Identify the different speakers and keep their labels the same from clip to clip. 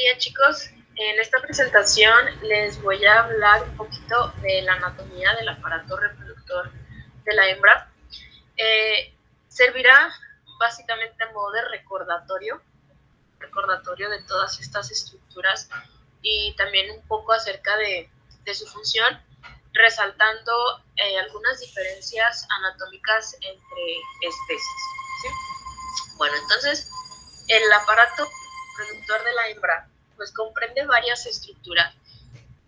Speaker 1: día, chicos. En esta presentación les voy a hablar un poquito de la anatomía del aparato reproductor de la hembra. Servirá básicamente a modo de recordatorio de todas estas estructuras y también un poco acerca de su función, resaltando algunas diferencias anatómicas entre especies, ¿sí? Bueno, entonces, el aparato reproductor de la hembra pues comprende varias estructuras,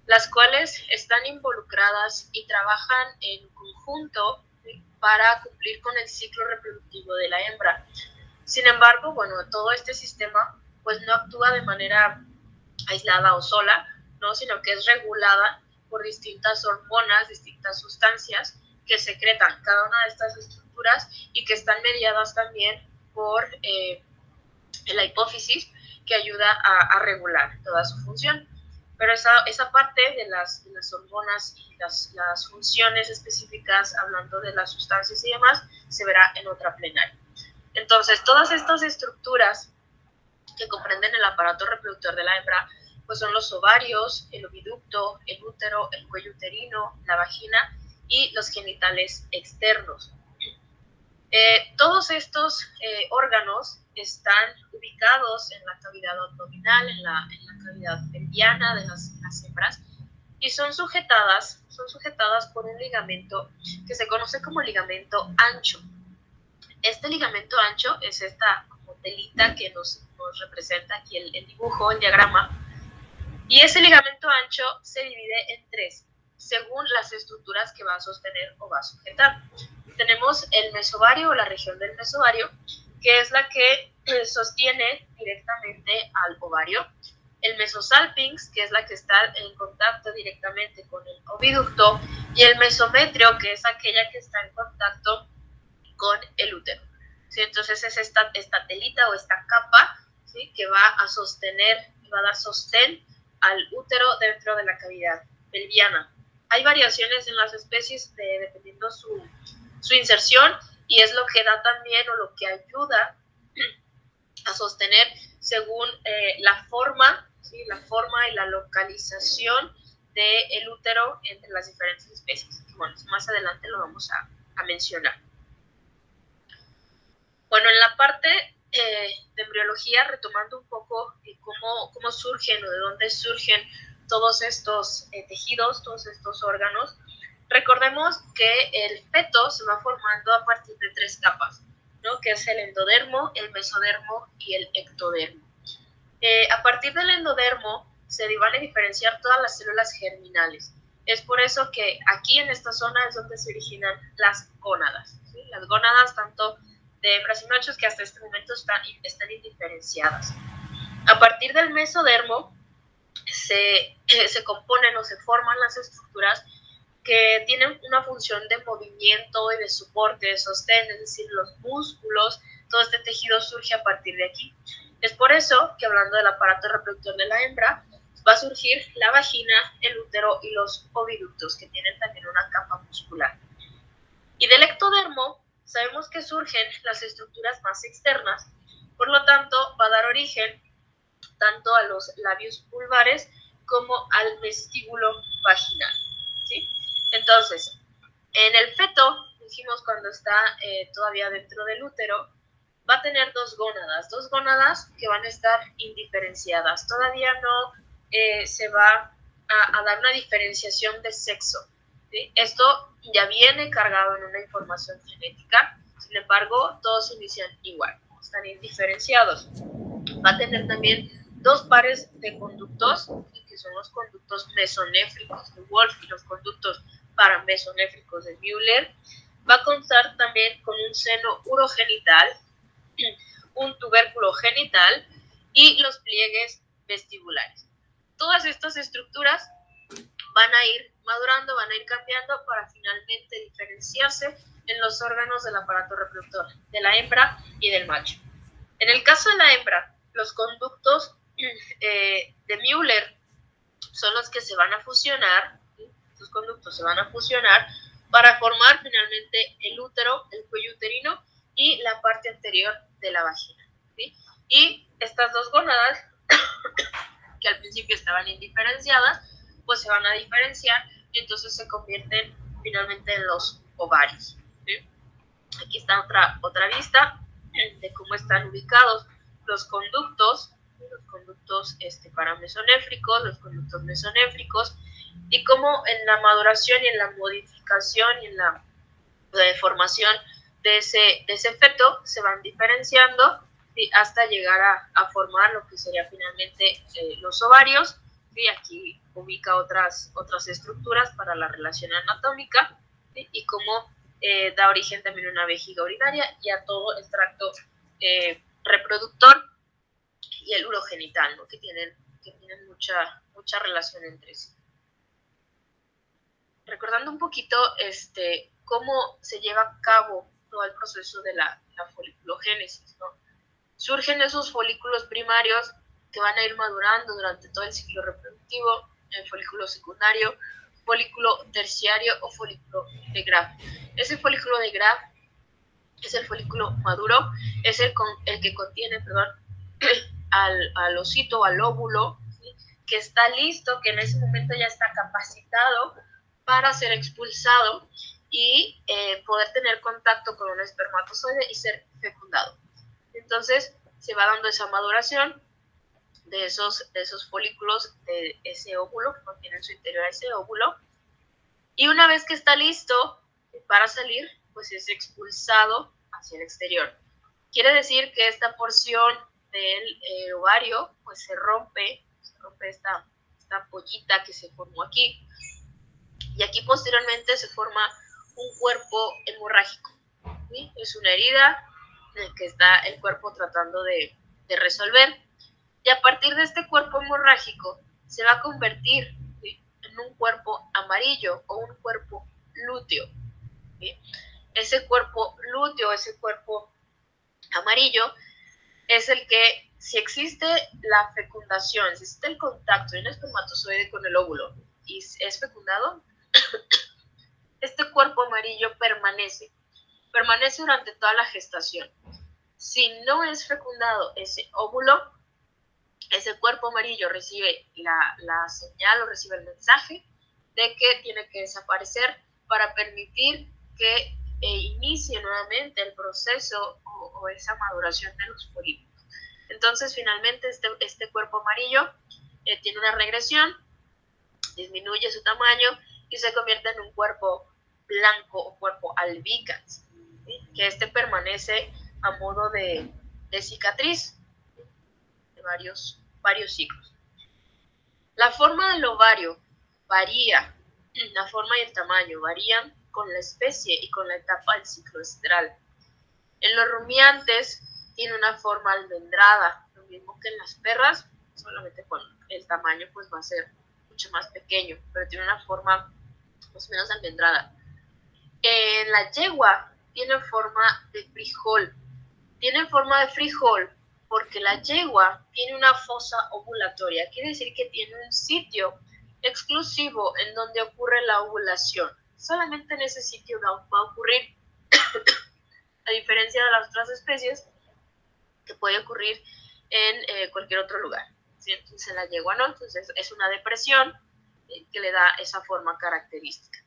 Speaker 1: las cuales están involucradas y trabajan en conjunto, ¿sí?, para cumplir con el ciclo reproductivo de la hembra. Sin embargo, bueno, todo este sistema pues no actúa de manera aislada o sola, ¿no?, sino que es regulada por distintas hormonas, distintas sustancias que secretan cada una de estas estructuras y que están mediadas también por la hipófisis, que ayuda a regular toda su función. Pero esa parte de las hormonas y las funciones específicas, hablando de las sustancias y demás, se verá en otra plenaria. Entonces, todas estas estructuras que comprenden el aparato reproductor de la hembra, pues son los ovarios, el oviducto, el útero, el cuello uterino, la vagina y los genitales externos. Todos estos órganos están ubicados en la cavidad abdominal, en la cavidad pelviana de las hembras, y son sujetadas por un ligamento que se conoce como ligamento ancho. Este ligamento ancho es esta como telita que nos representa aquí el dibujo, el diagrama, y ese ligamento ancho se divide en tres, según las estructuras que va a sostener o va a sujetar. Tenemos el mesovario o la región del mesovario, que es la que sostiene directamente al ovario. El mesosalpinx, que es la que está en contacto directamente con el oviducto, y el mesometrio, que es aquella que está en contacto con el útero, ¿sí? Entonces es esta telita o esta capa, ¿sí?, que va a sostener, va a dar sostén al útero dentro de la cavidad pelviana. Hay variaciones en las especies dependiendo su inserción, y es lo que da también o lo que ayuda a sostener según la forma, ¿sí?, la forma y la localización del útero entre las diferentes especies. Bueno, más adelante lo vamos a mencionar. Bueno, en la parte de embriología, retomando un poco cómo surgen o de dónde surgen todos estos tejidos, todos estos órganos, recordemos que el feto se va formando a partir de tres capas, ¿no?, que es el endodermo, el mesodermo y el ectodermo. A partir del endodermo se van a diferenciar todas las células germinales. Es por eso que aquí en esta zona es donde se originan las gónadas, ¿sí?, las gónadas tanto de hembras y machos, que hasta este momento están indiferenciadas. A partir del mesodermo se componen o se forman las estructuras que tienen una función de movimiento y de soporte, de sostén, es decir, los músculos. Todo este tejido surge a partir de aquí. Es por eso que, hablando del aparato reproductor de la hembra, va a surgir la vagina, el útero y los oviductos, que tienen también una capa muscular. Y del ectodermo sabemos que surgen las estructuras más externas, por lo tanto va a dar origen tanto a los labios vulvares como al vestíbulo vaginal, ¿sí? Entonces, en el feto, dijimos, cuando está todavía dentro del útero, va a tener dos gónadas que van a estar indiferenciadas. Todavía no se va a dar una diferenciación de sexo, ¿sí? Esto ya viene cargado en una información genética, sin embargo, todos inician igual, están indiferenciados. Va a tener también dos pares de conductos, que son los conductos mesonéfricos de Wolff y los conductos paramesonéfricos de Müller. Va a contar también con un seno urogenital, un tubérculo genital y los pliegues vestibulares. Todas estas estructuras van a ir madurando, van a ir cambiando para finalmente diferenciarse en los órganos del aparato reproductor de la hembra y del macho. En el caso de la hembra, los conductos de Müller son los que se van a fusionar, ¿sí? Estos conductos se van a fusionar para formar finalmente el útero, el cuello uterino y la parte anterior de la vagina, ¿sí? Y estas dos gónadas que al principio estaban indiferenciadas, pues se van a diferenciar y entonces se convierten finalmente en los ovarios. ¿Sí? Aquí está otra vista de cómo están ubicados los conductos paramesonéfricos, los conductos mesonéfricos, y cómo en la maduración y en la modificación y en la deformación de ese feto se van diferenciando, ¿sí? Hasta llegar a formar lo que sería finalmente los ovarios. ¿Sí? Aquí ubica otras estructuras para la relación anatómica, ¿sí? Y cómo da origen también a una vejiga urinaria y a todo el tracto reproductor y el urogenital, ¿no? que tienen mucha relación entre sí. Recordando un poquito cómo se lleva a cabo todo el proceso de la foliculogénesis, ¿no? Surgen esos folículos primarios que van a ir madurando durante todo el ciclo reproductivo, el folículo secundario, folículo terciario o folículo de Graf. Ese folículo de Graf es el folículo maduro, es el que contiene, al ocito o al óvulo, ¿sí? Que está listo, que en ese momento ya está capacitado para ser expulsado y poder tener contacto con un espermatozoide y ser fecundado. Entonces se va dando esa maduración de esos folículos, de ese óvulo, que contiene en su interior ese óvulo, y una vez que está listo para salir, pues es expulsado hacia el exterior. Quiere decir que esta porción del ovario pues se rompe esta ampollita que se formó aquí, y aquí posteriormente se forma un cuerpo hemorrágico, ¿sí? Es una herida en la que está el cuerpo tratando de resolver, y a partir de este cuerpo hemorrágico se va a convertir, ¿sí?, en un cuerpo amarillo o un cuerpo lúteo, ¿sí? Ese cuerpo lúteo, ese cuerpo amarillo, es el que, si existe la fecundación, si existe el contacto de un espermatozoide con el óvulo y es fecundado, este cuerpo amarillo permanece durante toda la gestación. Si no es fecundado ese óvulo, ese cuerpo amarillo recibe la señal o recibe el mensaje de que tiene que desaparecer para permitir que inicie nuevamente el proceso o esa maduración de los folículos. Entonces, finalmente, este cuerpo amarillo tiene una regresión, disminuye su tamaño y se convierte en un cuerpo blanco o cuerpo albicans, ¿sí?, que permanece a modo de cicatriz de varios ciclos. La forma del ovario varía, la forma y el tamaño varían con la especie y con la etapa del ciclo estral. En los rumiantes tiene una forma almendrada, lo mismo que en las perras, solamente con el tamaño pues va a ser mucho más pequeño, pero tiene una forma más o menos almendrada. En la yegua tiene forma de frijol. Tiene forma de frijol porque la yegua tiene una fosa ovulatoria, quiere decir que tiene un sitio exclusivo en donde ocurre la ovulación. Solamente en ese sitio va a ocurrir, a diferencia de las otras especies, que puede ocurrir en cualquier otro lugar, ¿sí? Entonces en la yegua no, entonces es una depresión, ¿sí?, que le da esa forma característica.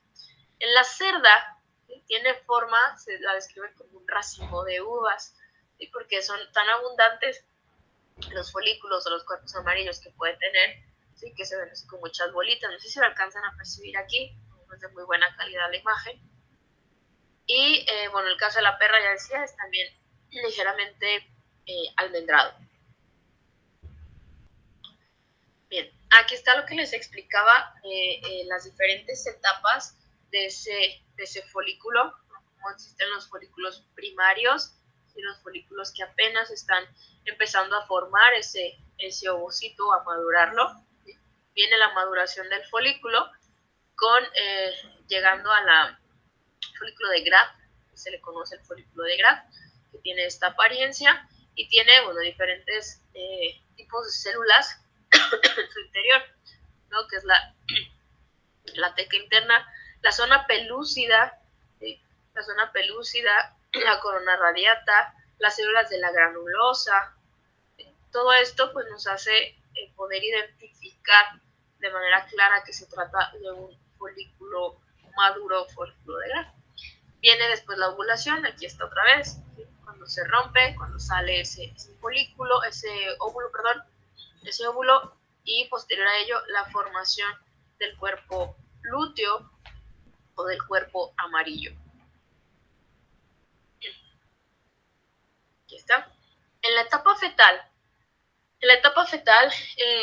Speaker 1: En la cerda, ¿sí?, tiene forma, se la describe como un racimo de uvas, ¿sí?, porque son tan abundantes los folículos o los cuerpos amarillos que puede tener, ¿sí?, que se ven así con muchas bolitas. No sé si lo alcanzan a percibir aquí, no es de muy buena calidad la imagen. Y bueno, el caso de la perra, ya decía, es también ligeramente almendrado. Bien, aquí está lo que les explicaba, las diferentes etapas de ese folículo, cómo existen los folículos primarios y los folículos que apenas están empezando a formar ese ovocito, a madurarlo. ¿Sí? Viene la maduración del folículo llegando a la folículo de Graf, que se le conoce el folículo de Graf, que tiene esta apariencia y tiene, bueno, diferentes tipos de células en su interior, ¿no?, que es la teca interna, la zona pelúcida, ¿sí?, la corona radiata, las células de la granulosa. ¿Sí? Todo esto pues nos hace poder identificar de manera clara que se trata de un folículo maduro, folículo de Graf. Viene después la ovulación, aquí está otra vez, cuando se rompe, cuando sale ese óvulo, y posterior a ello la formación del cuerpo lúteo o del cuerpo amarillo. Aquí está. En la etapa fetal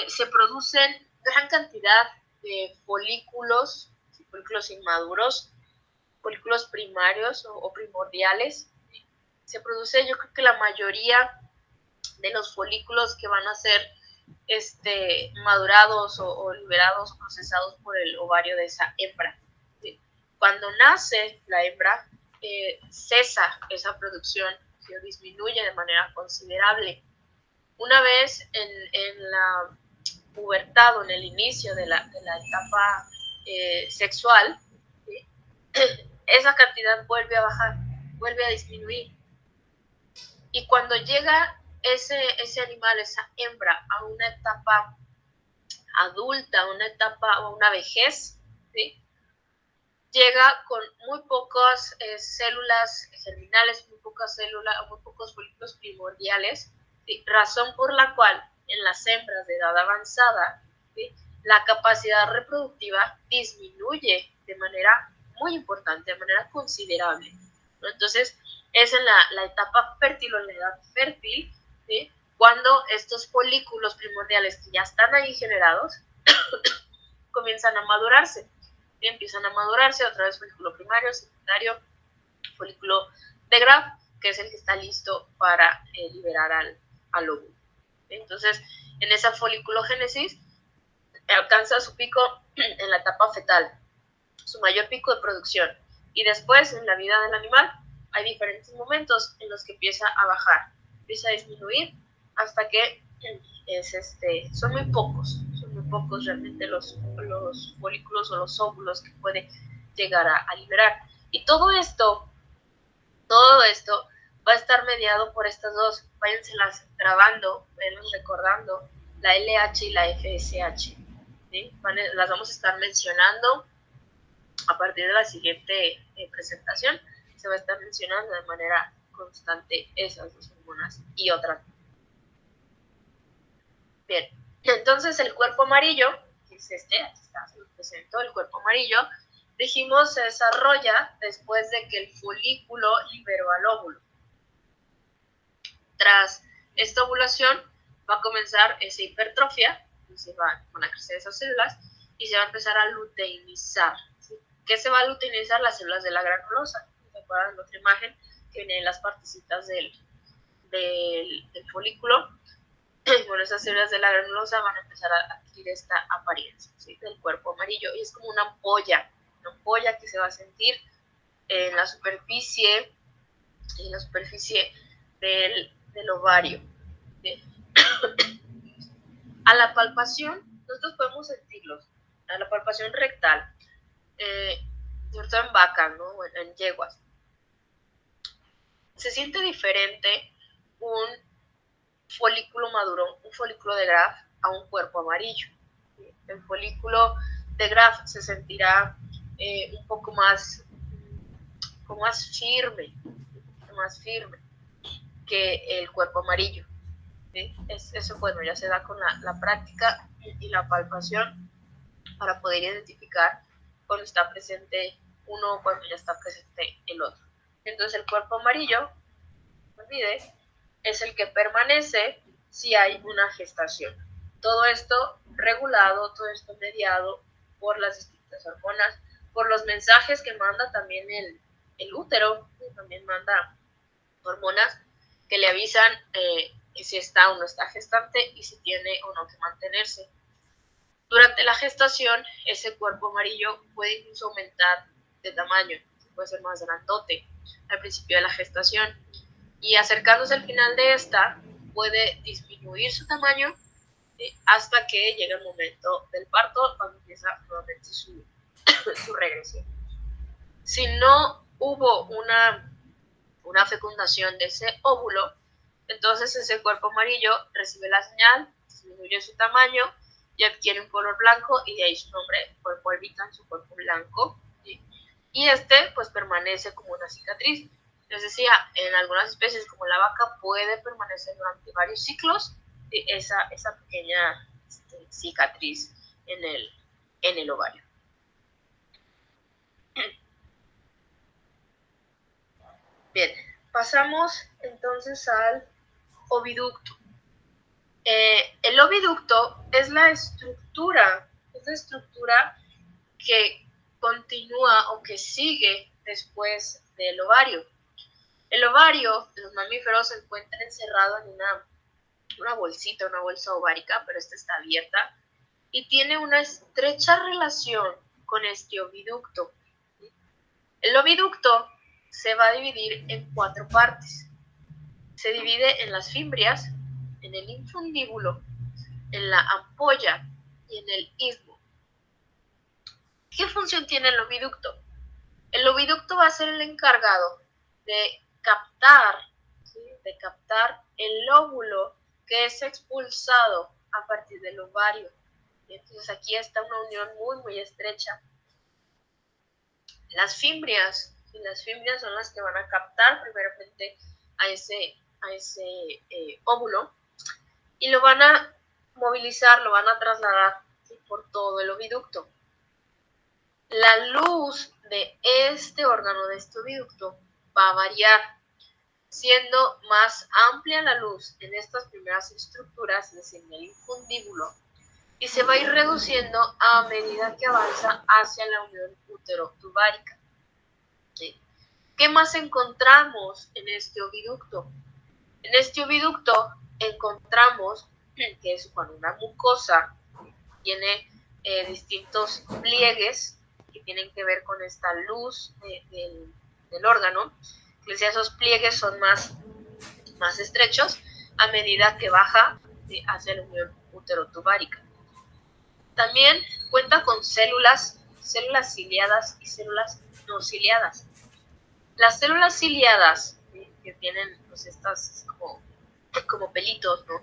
Speaker 1: se producen gran cantidad de folículos inmaduros, folículos primarios o primordiales. Se produce, yo creo que la mayoría de los folículos que van a ser madurados o liberados, procesados por el ovario de esa hembra. Cuando nace la hembra, cesa esa producción, se disminuye de manera considerable. Una vez en la pubertad o en el inicio de la etapa sexual, ¿sí? Esa cantidad vuelve a bajar, vuelve a disminuir. Y cuando llega ese animal, esa hembra, a una etapa adulta, una vejez, ¿sí? Llega con muy pocas células germinales, muy pocos folículos primordiales, ¿sí? Razón por la cual en las hembras de edad avanzada, ¿sí? La capacidad reproductiva disminuye de manera muy importante, de manera considerable, ¿no? Entonces, es en la etapa fértil o en la edad fértil, ¿sí? Cuando estos folículos primordiales que ya están ahí generados comienzan a madurarse. Y empiezan a madurarse otra vez folículo primario, secundario, folículo de Graf, que es el que está listo para liberar al óvulo. Entonces, en esa foliculogénesis alcanza su pico en la etapa fetal, su mayor pico de producción. Y después, en la vida del animal, hay diferentes momentos en los que empieza a bajar, empieza a disminuir, hasta que son muy pocos realmente los folículos o los óvulos que puede llegar a liberar. Y todo esto va a estar mediado por estas dos, váyanselas grabando, váyanlas recordando, la LH y la FSH. ¿Sí? Las vamos a estar mencionando a partir de la siguiente presentación. Se va a estar mencionando de manera constante esas dos hormonas y otras. Bien, entonces el cuerpo amarillo, que es aquí está, se lo presento, el cuerpo amarillo, dijimos, se desarrolla después de que el folículo liberó al óvulo. Tras esta ovulación va a comenzar esa hipertrofia, y se van a crecer esas células y se va a empezar a luteinizar. ¿Sí? ¿Qué se va a luteinizar? Las células de la granulosa. ¿Se acuerdan de otra imagen que viene en las partecitas del folículo? Bueno, esas células de la granulosa van a empezar a adquirir esta apariencia, ¿sí? Del cuerpo amarillo, y es como una ampolla que se va a sentir en la superficie del ovario. ¿Sí? A la palpación, nosotros podemos sentirlos, a la palpación rectal, sobre todo en vacas, ¿no? En yeguas. Se siente diferente un folículo maduro, un folículo de Graf, a un cuerpo amarillo. El folículo de Graf se sentirá un poco más firme que el cuerpo amarillo. ¿Sí? Eso, bueno, ya se da con la práctica y la palpación para poder identificar cuando está presente uno o cuando ya está presente el otro. Entonces el cuerpo amarillo, no olvides, es el que permanece si hay una gestación. Todo esto regulado, todo esto mediado por las distintas hormonas, por los mensajes que manda también el útero, también manda hormonas que le avisan que si está o no está gestante y si tiene o no que mantenerse. Durante la gestación, ese cuerpo amarillo puede incluso aumentar de tamaño, puede ser más grandote al principio de la gestación, y acercándose al final de esta, puede disminuir su tamaño hasta que llega el momento del parto, cuando empieza nuevamente su regresión. Si no hubo una fecundación de ese óvulo, Entonces ese cuerpo amarillo recibe la señal, disminuye su tamaño y adquiere un color blanco, y de ahí su nombre, cuerpo albicans, su cuerpo blanco, ¿sí? Y pues permanece como una cicatriz. Les decía, en algunas especies como la vaca puede permanecer durante varios ciclos, ¿sí? esa pequeña cicatriz en el ovario. Bien, pasamos entonces al oviducto. El oviducto es la estructura que continúa o que sigue después del ovario. El ovario de los mamíferos se encuentra encerrado en una bolsita, una bolsa ovárica, pero esta está abierta y tiene una estrecha relación con este oviducto. El oviducto se va a dividir en 4 partes. Se divide en las fimbrias, en el infundíbulo, en la ampolla y en el istmo. ¿Qué función tiene el oviducto? El oviducto va a ser el encargado de captar, ¿sí? De captar el óvulo que es expulsado a partir del ovario. Entonces aquí está una unión muy, muy estrecha. Las fimbrias son las que van a captar primeramente a ese óvulo y lo van a movilizar, lo van a trasladar, ¿sí? Por todo el oviducto. La luz de este órgano, de este oviducto, va a variar, siendo más amplia la luz en estas primeras estructuras, es decir, en el infundíbulo, y se va a ir reduciendo a medida que avanza hacia la unión útero-tubárica. ¿Sí? ¿Qué más encontramos en este oviducto? En este oviducto encontramos que es cuando una mucosa tiene distintos pliegues que tienen que ver con esta luz del órgano. Les decía, esos pliegues son más estrechos a medida que baja hacia la unión útero-tubárica. También cuenta con células ciliadas y células no ciliadas. Las células ciliadas, que tienen pues estas como pelitos, ¿no?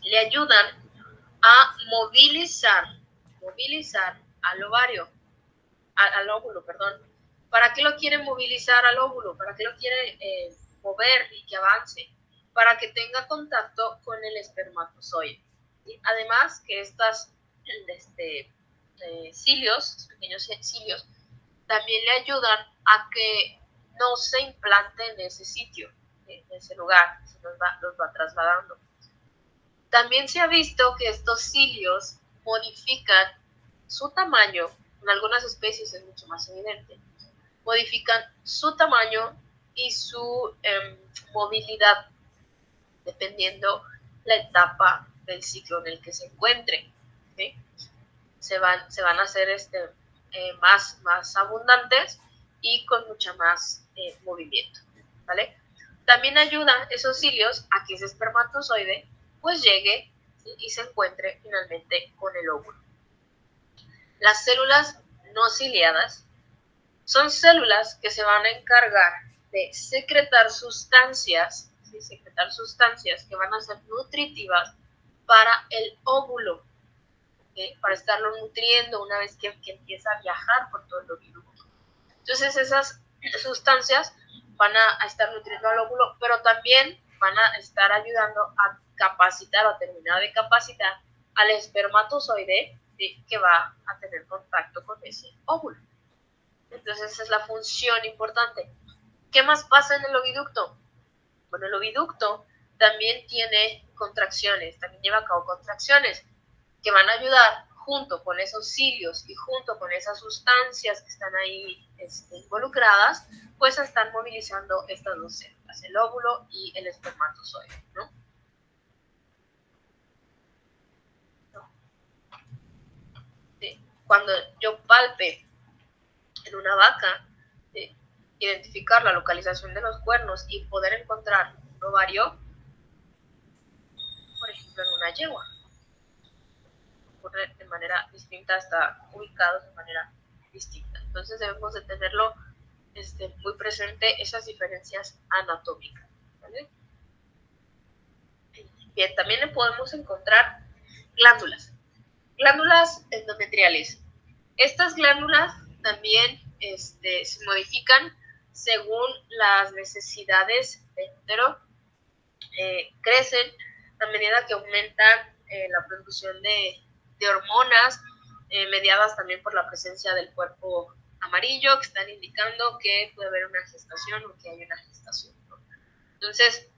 Speaker 1: Le ayudan a movilizar al ovario, al óvulo, perdón. ¿Para qué lo quieren movilizar al óvulo? ¿Para qué lo quieren mover y que avance? Para que tenga contacto con el espermatozoide. ¿Sí? Además que estos cilios, pequeños cilios, también le ayudan a que no se implante en ese sitio, en ese lugar, se los va trasladando. También se ha visto que estos cilios modifican su tamaño, en algunas especies es mucho más evidente, modifican su tamaño y su movilidad dependiendo la etapa del ciclo en el que se encuentre. ¿Sí? Se van a hacer más abundantes y con mucha más movimiento. ¿Vale? También ayudan esos cilios a que ese espermatozoide pues llegue, ¿sí? Y se encuentre finalmente con el óvulo. Las células no ciliadas son células que se van a encargar de secretar sustancias, ¿sí? Secretar sustancias que van a ser nutritivas para el óvulo, ¿sí? Para estarlo nutriendo una vez que empieza a viajar por todo el oviducto. Entonces esas sustancias van a estar nutriendo al óvulo, pero también van a estar ayudando a capacitar o a terminar de capacitar al espermatozoide, ¿sí? Que va a tener contacto con ese óvulo. Entonces esa es la función importante. ¿Qué más pasa en el oviducto? Bueno, el oviducto también tiene contracciones, también lleva a cabo contracciones que van a ayudar junto con esos cilios y junto con esas sustancias que están ahí involucradas, pues a estar movilizando estas dos células, el óvulo y el espermatozoide, ¿no? Sí. Cuando yo palpe en una vaca, identificar la localización de los cuernos y poder encontrar un ovario, por ejemplo, en una yegua, ocurre de manera distinta, está ubicados de manera distinta. Entonces debemos de tenerlo muy presente, esas diferencias anatómicas, ¿vale? Bien, también le podemos encontrar glándulas endometriales. Estas glándulas también se modifican según las necesidades del útero, crecen a medida que aumentan la producción de hormonas, mediadas también por la presencia del cuerpo amarillo, que están indicando que puede haber una gestación o que hay una gestación, ¿no? Entonces,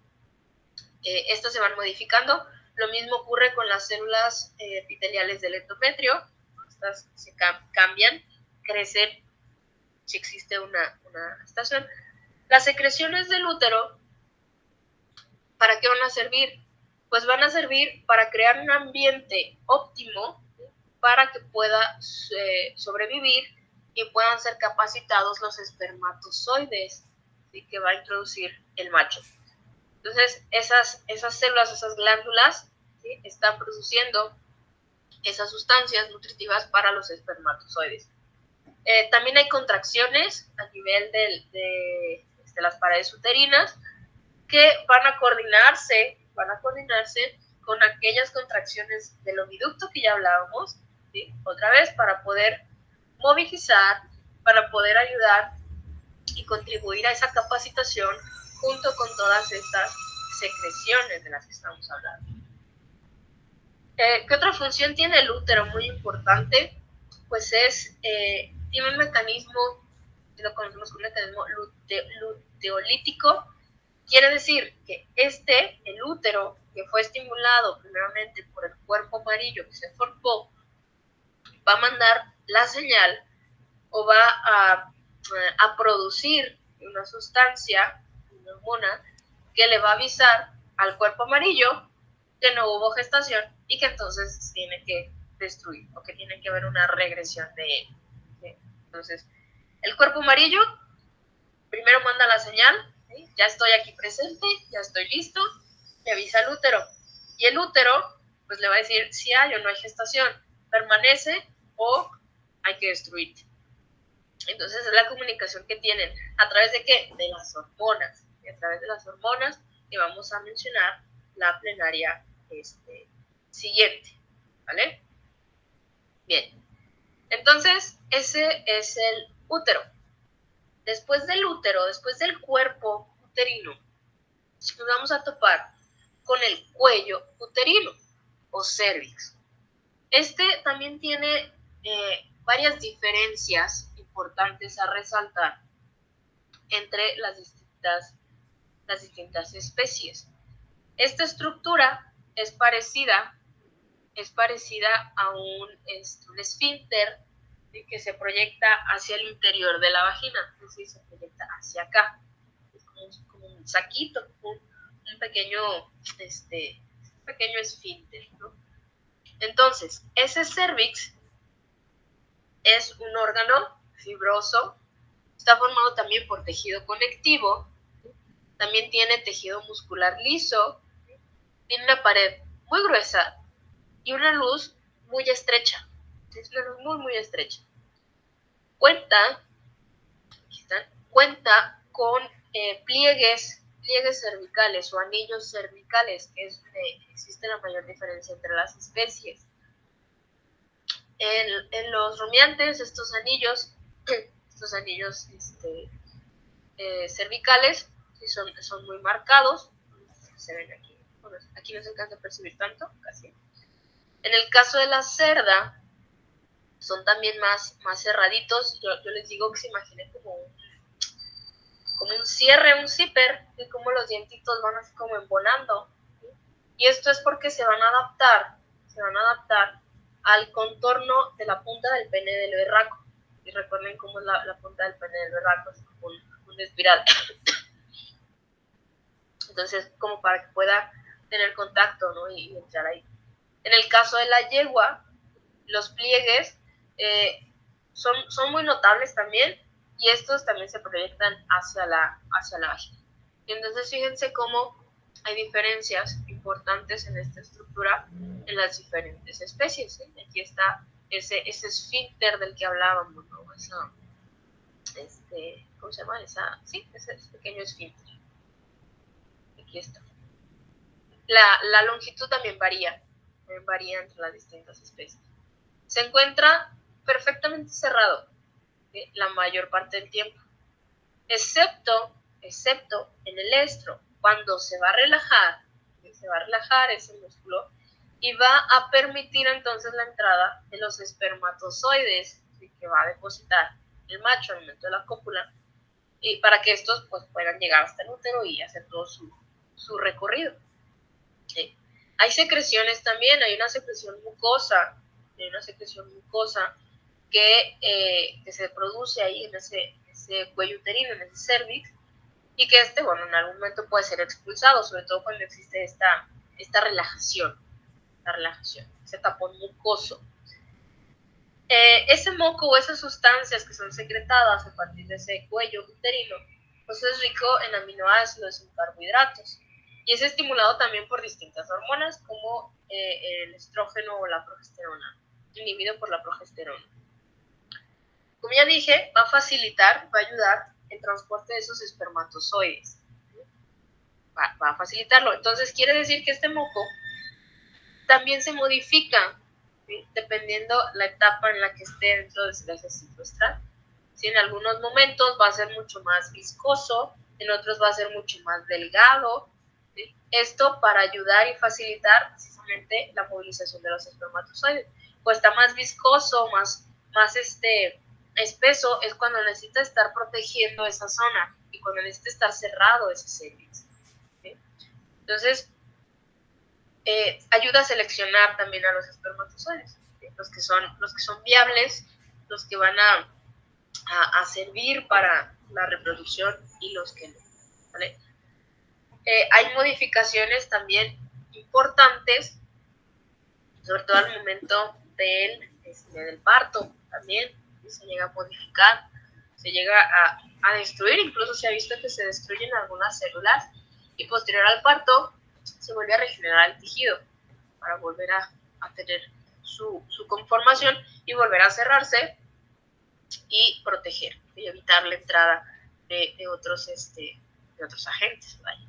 Speaker 1: estas se van modificando. Lo mismo ocurre con las células epiteliales del endometrio. Estas se cambian, crecen si existe una gestación. Las secreciones del útero, ¿para qué van a servir? Pues van a servir para crear un ambiente óptimo para que pueda sobrevivir y puedan ser capacitados los espermatozoides, ¿sí?, que va a introducir el macho. Entonces, esas células, esas glándulas, ¿sí?, están produciendo esas sustancias nutritivas para los espermatozoides. También hay contracciones a nivel de las paredes uterinas que van a coordinarse con aquellas contracciones del oviducto que ya hablábamos, ¿sí?, otra vez, para poder movilizar, para poder ayudar y contribuir a esa capacitación junto con todas estas secreciones de las que estamos hablando. ¿Qué otra función tiene el útero muy importante? Pues tiene un mecanismo, lo conocemos como un mecanismo luteolítico. Quiere decir que el útero, que fue estimulado primeramente por el cuerpo amarillo que se formó, va a mandar la señal o va a producir una sustancia, una hormona, que le va a avisar al cuerpo amarillo que no hubo gestación y que entonces se tiene que destruir o que tiene que haber una regresión de él. ¿Sí? Entonces, el cuerpo amarillo primero manda la señal, ¿sí?, ya estoy aquí presente, ya estoy listo, le avisa al útero. Y el útero, pues le va a decir si hay o no hay gestación, permanece o hay que destruirte. Entonces es la comunicación que tienen. ¿A través de qué? De las hormonas. Y a través de las hormonas que vamos a mencionar la plenaria siguiente. ¿Vale? Bien. Entonces, ese es el útero. Después del útero, después del cuerpo uterino, nos vamos a topar con el cuello uterino o cervix. También tiene varias diferencias importantes a resaltar entre las distintas especies. Esta estructura es parecida a un esfínter, ¿sí?, que se proyecta hacia el interior de la vagina, es decir, se proyecta hacia acá. Es como un saquito, un pequeño esfínter, ¿no? Entonces, ese cervix es un órgano fibroso, está formado también por tejido conectivo, también tiene tejido muscular liso, tiene una pared muy gruesa y una luz muy estrecha. Es una luz muy, muy estrecha. Cuenta con pliegues cervicales o anillos cervicales, que es donde existe la mayor diferencia entre las especies. En los rumiantes, estos anillos cervicales son muy marcados, se ven aquí. Bueno, aquí no se alcanza a percibir tanto, casi. En el caso de la cerda, son también más cerraditos. Yo les digo que se imaginen como un cierre, un zipper, y como los dientitos van así como embonando. ¿Sí? Y esto es porque se van a adaptar al contorno de la punta del pene del berraco. Y recuerden cómo es la punta del pene del berraco, es como un espiral. Entonces, como para que pueda tener contacto, ¿no?, y entrar ahí. En el caso de la yegua, los pliegues son muy notables también, y estos también se proyectan hacia la vagina. Entonces, fíjense cómo hay diferencias importantes en esta estructura en las diferentes especies, ¿sí? Aquí está ese esfínter del que hablábamos, ¿no? ¿Cómo se llama? Ese pequeño esfínter. Aquí está. La longitud también varía entre las distintas especies. Se encuentra perfectamente cerrado, ¿sí?, la mayor parte del tiempo, excepto en el estro, cuando se va a relajar ese músculo y va a permitir entonces la entrada de los espermatozoides, ¿sí?, que va a depositar el macho al momento de la cópula, y para que estos pues puedan llegar hasta el útero y hacer todo su recorrido. ¿Sí? Hay secreciones también, hay una secreción mucosa que se produce ahí en ese cuello uterino, en ese cervix, y que bueno, en algún momento puede ser expulsado, sobre todo cuando existe esta relajación, ese tapón mucoso. Ese moco o esas sustancias que son secretadas a partir de ese cuello uterino, pues es rico en aminoácidos y en carbohidratos, y es estimulado también por distintas hormonas como el estrógeno o la progesterona, inhibido por la progesterona. Como ya dije, va a ayudar el transporte de esos espermatozoides. Va a facilitarlo. Entonces quiere decir que este moco también se modifica, ¿sí?, dependiendo la etapa en la que esté dentro de ese ciclo estral. ¿Sí? En algunos momentos va a ser mucho más viscoso, en otros va a ser mucho más delgado. ¿Sí? Esto para ayudar y facilitar precisamente la movilización de los espermatozoides. Pues está más viscoso, más espeso, es cuando necesita estar protegiendo esa zona y cuando necesita estar cerrado ese cervix. ¿Sí? Entonces, ayuda a seleccionar también a los espermatozoides, ¿sí?, los que son viables, los que van a servir para la reproducción y los que no, ¿vale? Hay modificaciones también importantes, sobre todo al momento del parto también, se llega a modificar, se llega a destruir, incluso se ha visto que se destruyen algunas células y posterior al parto se vuelve a regenerar el tejido para volver a tener su conformación y volver a cerrarse y proteger y evitar la entrada de otros agentes. ¿Vale?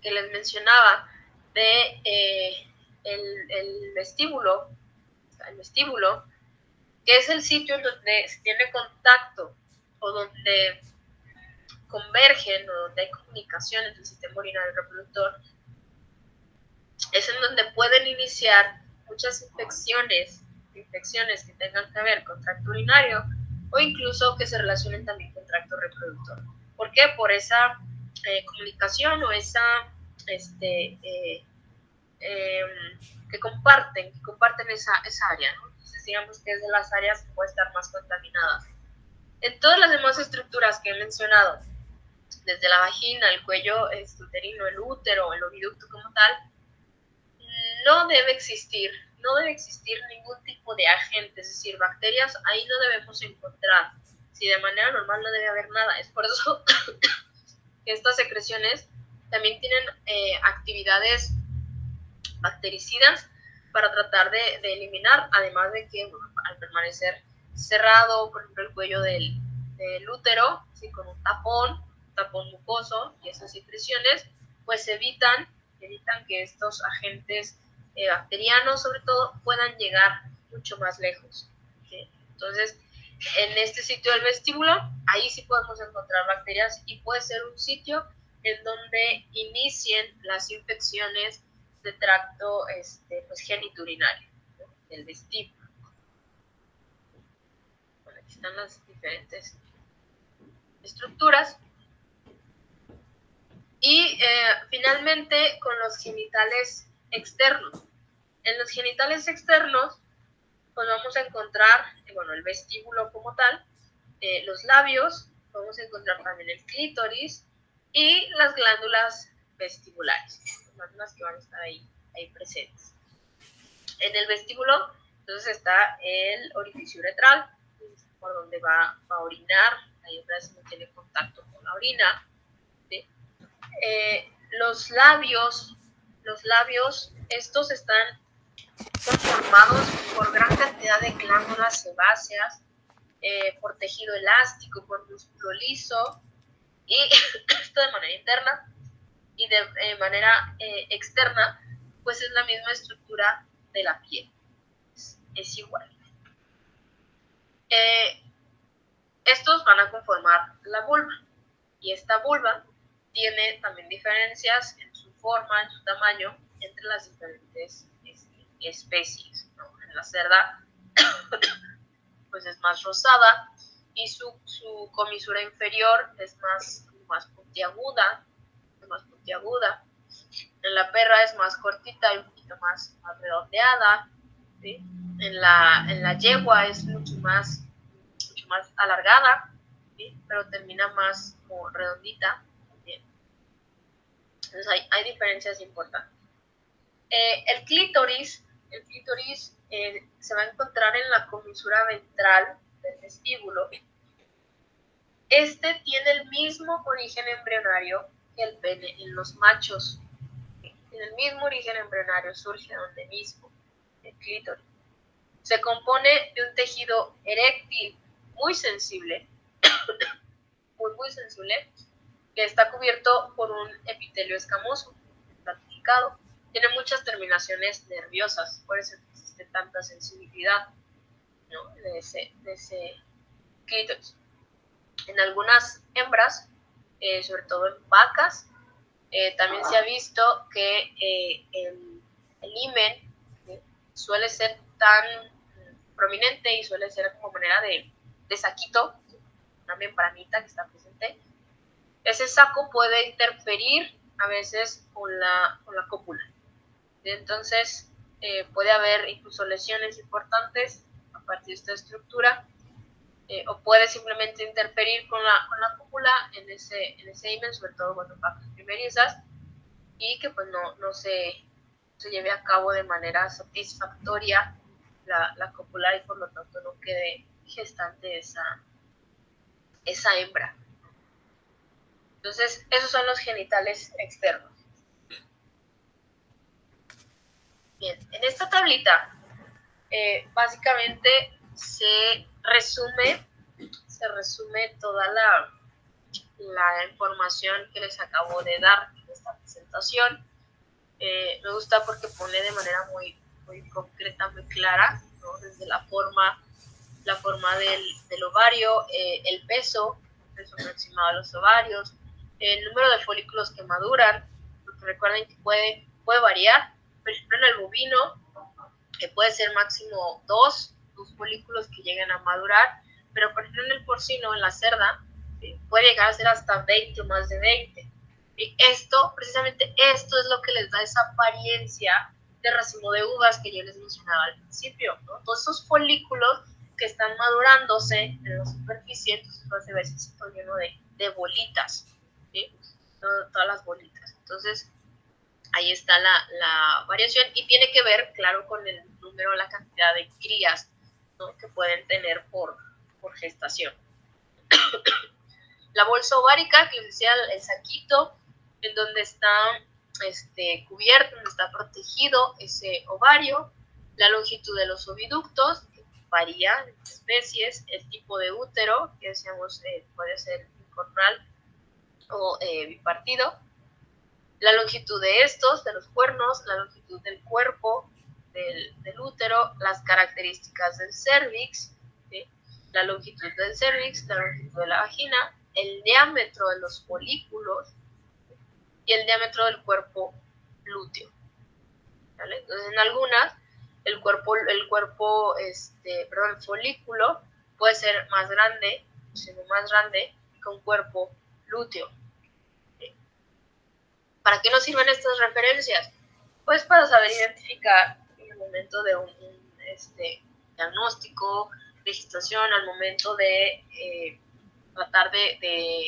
Speaker 1: Que les mencionaba de el vestíbulo, que es el sitio en donde se tiene contacto o donde convergen o donde hay comunicación entre el sistema urinario y reproductor, es en donde pueden iniciar muchas infecciones que tengan que ver con tracto urinario o incluso que se relacionen también con tracto reproductor. ¿Por qué? Por esa comunicación o esa que comparten esa área, ¿no? Entonces digamos que es de las áreas que pueden estar más contaminadas. En todas las demás estructuras que he mencionado, desde la vagina, el cuello uterino, el útero, el oviducto como tal, no debe existir ningún tipo de agente, es decir, bacterias, ahí no debemos encontrar. Si de manera normal no debe haber nada. Es por eso que estas secreciones también tienen actividades bactericidas para tratar de eliminar, además de que al permanecer cerrado, por ejemplo, el cuello del útero, ¿sí?, con un tapón mucoso y esas secreciones, pues evitan que estos agentes bacterianos, sobre todo, puedan llegar mucho más lejos. ¿Sí? Entonces, en este sitio del vestíbulo, ahí sí podemos encontrar bacterias y puede ser un sitio en donde inicien las infecciones de tracto pues, genitourinario, ¿no?, del vestíbulo. Bueno, aquí están las diferentes estructuras. Y finalmente con los genitales externos. En los genitales externos pues vamos a encontrar, bueno, el vestíbulo como tal, los labios, vamos a encontrar también el clítoris y las glándulas vestibulares, las glándulas que van a estar ahí presentes. En el vestíbulo entonces está el orificio uretral, por donde va a orinar, ahí otra vez no tiene contacto con la orina. ¿Sí? Los labios, estos son formados por gran cantidad de glándulas sebáceas, por tejido elástico, por músculo liso, Y esto de manera interna y de manera externa, pues es la misma estructura de la piel, es igual. Estos van a conformar la vulva, y esta vulva tiene también diferencias en su forma, en su tamaño, entre las diferentes especies, ¿no? En la cerda pues es más rosada, y su comisura inferior es más puntiaguda, En la perra es más cortita y un poquito más redondeada, ¿sí? En la yegua es mucho más alargada, ¿sí? Pero termina más como redondita, ¿sí? Entonces hay diferencias importantes. El clítoris se va a encontrar en la comisura ventral del vestíbulo. Este tiene el mismo origen embrionario que el pene en los machos. En el mismo origen embrionario, surge donde mismo, el clítoris. Se compone de un tejido eréctil muy sensible, muy sensible, que está cubierto por un epitelio escamoso, estratificado. Tiene muchas terminaciones nerviosas, por eso existe tanta sensibilidad, ¿no? de ese clítoris. En algunas hembras, sobre todo en vacas, también se ha visto que el himen suele ser tan prominente y suele ser como manera de saquito, una membranita que está presente. Ese saco puede interferir a veces con la cópula. Entonces, puede haber incluso lesiones importantes a partir de esta estructura, o puede simplemente interferir con la cópula en ese himen, sobre todo cuando vacas primerizas, y que pues no se lleve a cabo de manera satisfactoria la cópula, y por lo tanto no quede gestante esa hembra. Entonces, esos son los genitales externos. Bien, en esta tablita básicamente se resume toda la información que les acabo de dar en esta presentación. Me gusta porque pone de manera muy concreta, muy clara, ¿no? Desde la forma del ovario, el peso aproximado de los ovarios, el número de folículos que maduran, porque recuerden que puede variar. Por ejemplo, en el bovino, que puede ser máximo dos folículos que lleguen a madurar, pero por ejemplo en el porcino, en la cerda, puede llegar a ser hasta 20 o más de 20. Y precisamente esto es lo que les da esa apariencia de racimo de uvas que yo les mencionaba al principio, ¿no? Todos esos folículos que están madurándose en la superficie, entonces se ve ese lleno de bolitas, ¿sí? Todas las bolitas. Entonces, ahí está la variación, y tiene que ver, claro, con el número, la cantidad de crías, ¿no? Que pueden tener por gestación. La bolsa ovárica, que decía, el saquito, en donde está cubierto, donde está protegido ese ovario, la longitud de los oviductos, que varía en especies, el tipo de útero, que decíamos puede ser bicornal o bipartido, la longitud de estos, de los cuernos, la longitud del cuerpo del útero, las características del cérvix, ¿sí? La longitud del cérvix, la longitud de la vagina, el diámetro de los folículos y el diámetro del cuerpo lúteo, ¿vale? Entonces, en algunas, el folículo puede ser más grande, siendo más grande que un cuerpo lúteo. ¿Para qué nos sirven estas referencias? Pues para saber identificar en el momento de un diagnóstico, de gestación, al momento de tratar de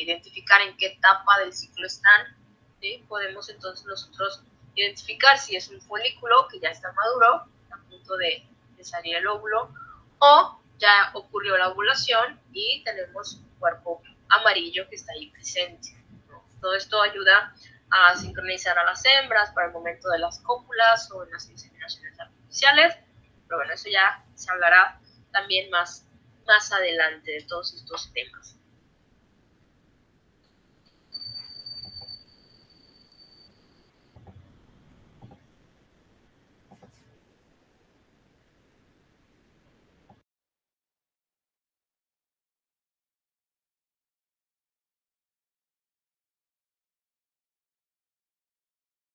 Speaker 1: identificar en qué etapa del ciclo están, ¿sí? Podemos entonces nosotros identificar si es un folículo que ya está maduro, a punto de salir el óvulo, o ya ocurrió la ovulación y tenemos un cuerpo amarillo que está ahí presente, ¿no? Todo esto ayuda a sincronizar a las hembras para el momento de las cópulas o en las inseminaciones artificiales, pero bueno, eso ya se hablará también más adelante de todos estos temas.